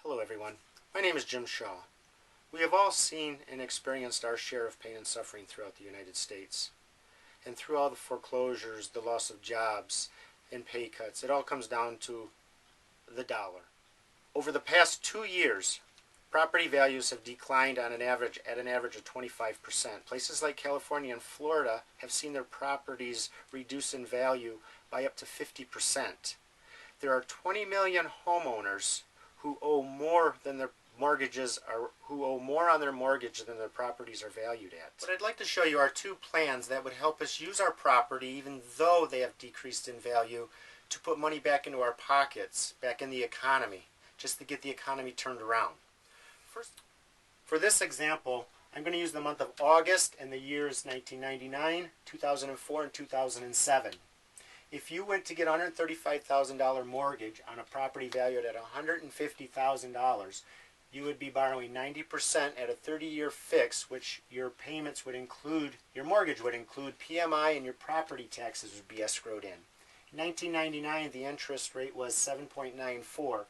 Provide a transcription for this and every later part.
Hello everyone, my name is Jim Shaw. We have all seen and experienced our share of pain and suffering throughout the United States. And through all the foreclosures, the loss of jobs, and pay cuts, it all comes down to the dollar. Over the past 2 years, property values have declined at an average of 25%. Places like California and Florida have seen their properties reduce in value by up to 50%. There are 20 million homeowners who owe more than their mortgages are, who owe more on their mortgage than their properties are valued at. What I'd like to show you are two plans that would help us use our property, even though they have decreased in value, to put money back into our pockets, back in the economy, just to get the economy turned around. First, for this example, I'm going to use the month of August and the years 1999, 2004, and 2007. If you went to get a $135,000 mortgage on a property valued at $150,000, you would be borrowing 90% at a 30-year fix, which your payments would include, your mortgage would include PMI, and your property taxes would be escrowed in. In 1999, the interest rate was 7.94.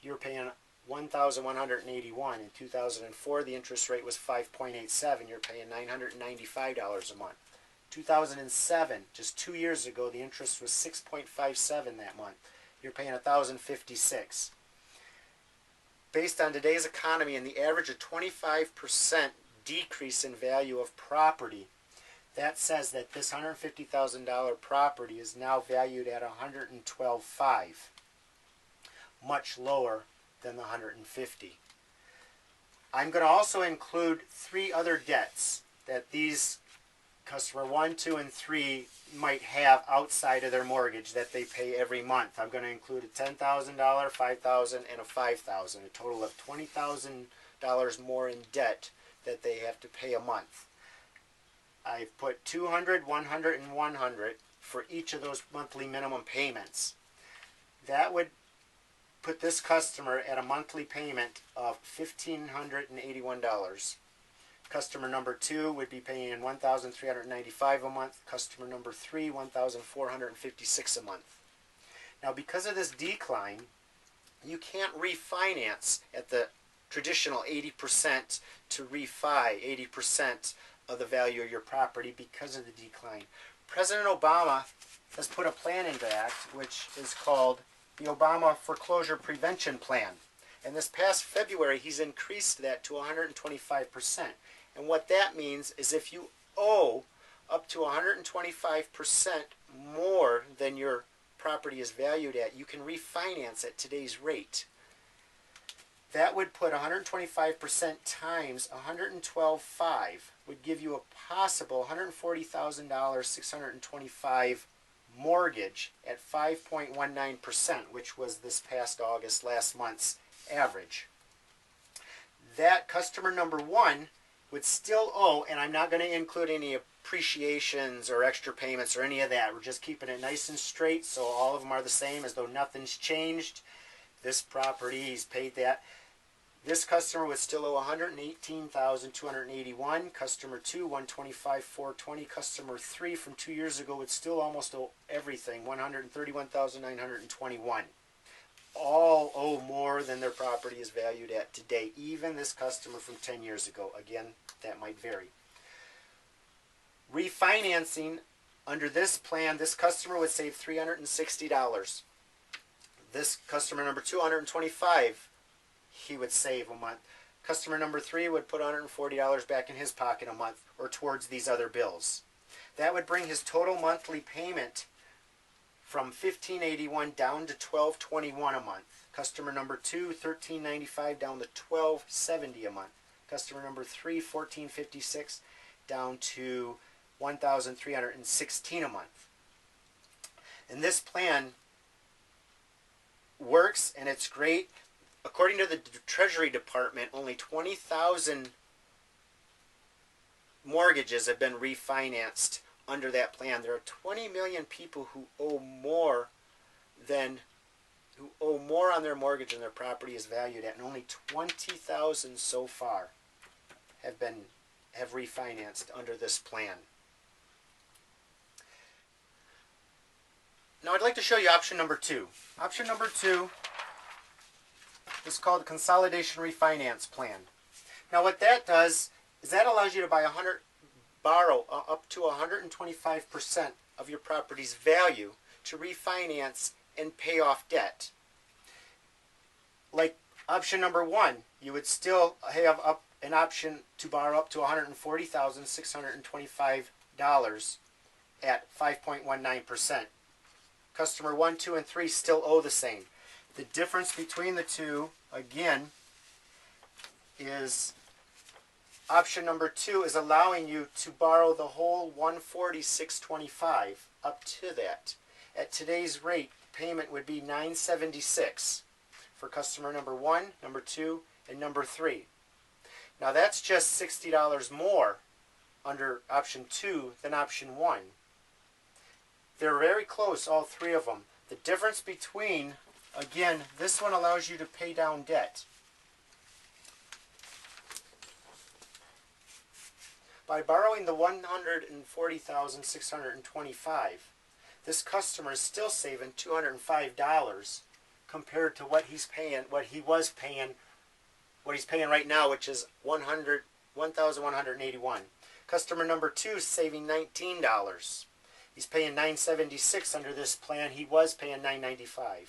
You're paying $1,181. In 2004, the interest rate was 5.87. You're paying $995 a month. 2007, just 2 years ago, the interest was 6.57 that month. You're paying $1,056. Based on today's economy and the average of 25% decrease in value of property, that says that this $150,000 property is now valued at $112,500, much lower than the $150,000. I'm going to also include 3 other debts that these customer 1, 2, and 3 might have outside of their mortgage that they pay every month. I'm going to include a $10,000, $5,000, and a $5,000, a total of $20,000 more in debt that they have to pay a month. I've put $200, $100, and $100 for each of those monthly minimum payments. That would put this customer at a monthly payment of $1,581. Customer number 2 would be paying $1,395 a month. Customer number 3, $1,456 a month. Now, because of this decline, you can't refinance at the traditional 80% to refi 80% of the value of your property because of the decline. President Obama has put a plan into act which is called the Obama Foreclosure Prevention Plan. And this past February, he's increased that to 125%. And what that means is if you owe up to 125% more than your property is valued at, you can refinance at today's rate. That would put 125% times 112.5 would give you a possible $140,000, 625 mortgage at 5.19%, which was this past August, last month's average. That customer number 1 would still owe, and I'm not going to include any appreciations or extra payments or any of that. We're just keeping it nice and straight so all of them are the same as though nothing's changed. This property, he's paid that. This customer would still owe $118,281. Customer 2, $125,420. Customer 3 from 2 years ago would still almost owe everything, $131,921. All owe more than their property is valued at today, even this customer from 10 years ago. Again, that might vary. Refinancing under this plan, this customer would save $360. This customer number 2, $125, he would save a month. Customer number 3 would put $140 back in his pocket a month or towards these other bills. That would bring his total monthly payment from $1,581 down to $1,221 a month. Customer number 2, $1,395 down to $1,270 a month. Customer number 3, $1,456 down to $1,316 a month. And this plan works and it's great. According to the Treasury Department, only 20,000 mortgages have been refinanced under that plan. There are 20 million people who owe more on their mortgage than their property is valued at, and only 20,000 so far have refinanced under this plan. Now I'd like to show you option number 2. Option number 2 is called Consolidation Refinance Plan. Now what that does is that allows you to borrow up to 125% of your property's value to refinance and pay off debt. Like option number 1, you would still have an option to borrow up to $140,625 at 5.19%. Customer 1, 2, and 3 still owe the same. The difference between the two, again, is option number 2 is allowing you to borrow the whole $140,625 up to that. At today's rate, payment would be $976 for customer number 1, number 2, and number 3. Now that's just $60 more under option 2 than option 1. They're very close, all three of them. The difference between, again, this one allows you to pay down debt. By borrowing the $140,625, this customer is still saving $205 compared to what he's paying right now, which is $1,181. Customer number 2 is saving $19. He's paying $976 under this plan. He was paying $995.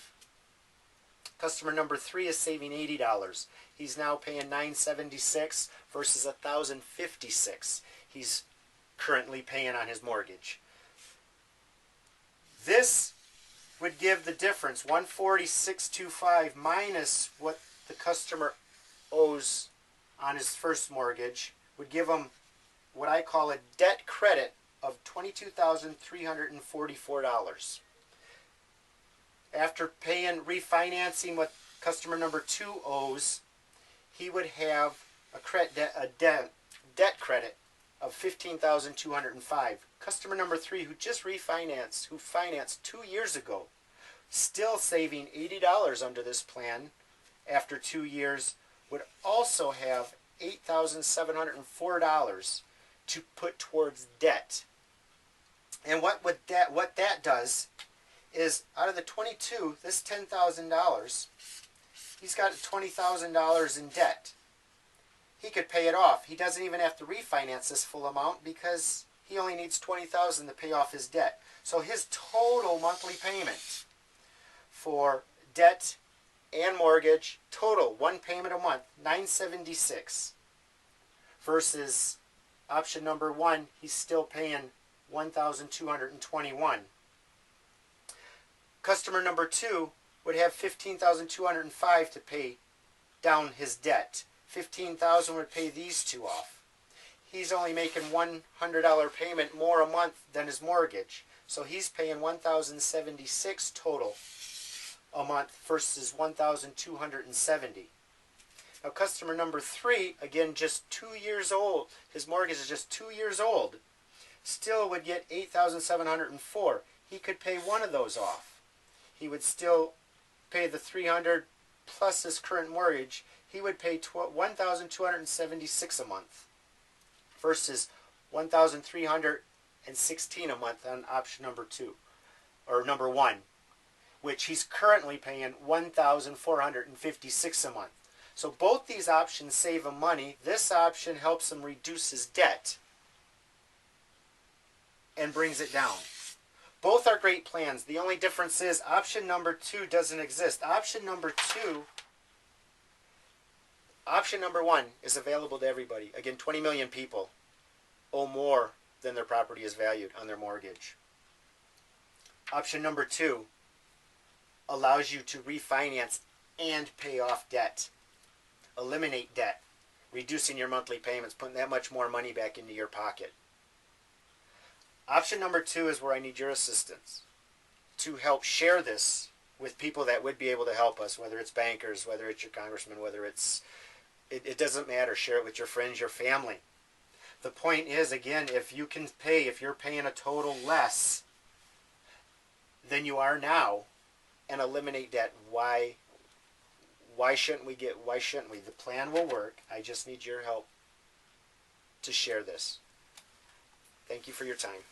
Customer number 3 is saving $80. He's now paying $976 versus $1,056 he's currently paying on his mortgage. This would give the difference, $140,625 minus what the customer owes on his first mortgage, would give him what I call a debt credit of $22,344. After refinancing what customer number 2 owes, he would have a debt credit of $15,205. Customer number 3, who just refinanced, who financed 2 years ago, still saving $80 under this plan after 2 years, would also have $8,704 to put towards debt. And what that does is, out of the 22, this $10,000, he's got $20,000 in debt. He could pay it off. He doesn't even have to refinance this full amount because he only needs $20,000 to pay off his debt. So his total monthly payment for debt and mortgage, total one payment a month, $976, versus option number 1, he's still paying $1,221. Customer number 2 would have $15,205 to pay down his debt. $15,000 would pay these two off. He's only making $100 payment more a month than his mortgage, so he's paying $1,076 total a month versus $1,270. Now customer number 3, again just 2 years old, his mortgage is just 2 years old, still would get $8,704. He could pay one of those off. He would still pay the $300 plus his current mortgage. He would pay $1,276 a month versus $1,316 a month on option number 2, or number 1, which he's currently paying $1,456 a month. So both these options save him money. This option helps him reduce his debt and brings it down. Both are great plans. The only difference is option number 2 doesn't exist. Option number 1 is available to everybody. Again, 20 million people owe more than their property is valued on their mortgage. Option number 2 allows you to refinance and pay off debt. Eliminate debt, reducing your monthly payments, putting that much more money back into your pocket. Option number 2 is where I need your assistance to help share this with people that would be able to help us, whether it's bankers, whether it's your congressman, whether it's, it doesn't matter. Share it with your friends, your family. The point is, again, if you can pay, if you're paying a total less than you are now and eliminate debt, why shouldn't we? The plan will work. I just need your help to share this. Thank you for your time.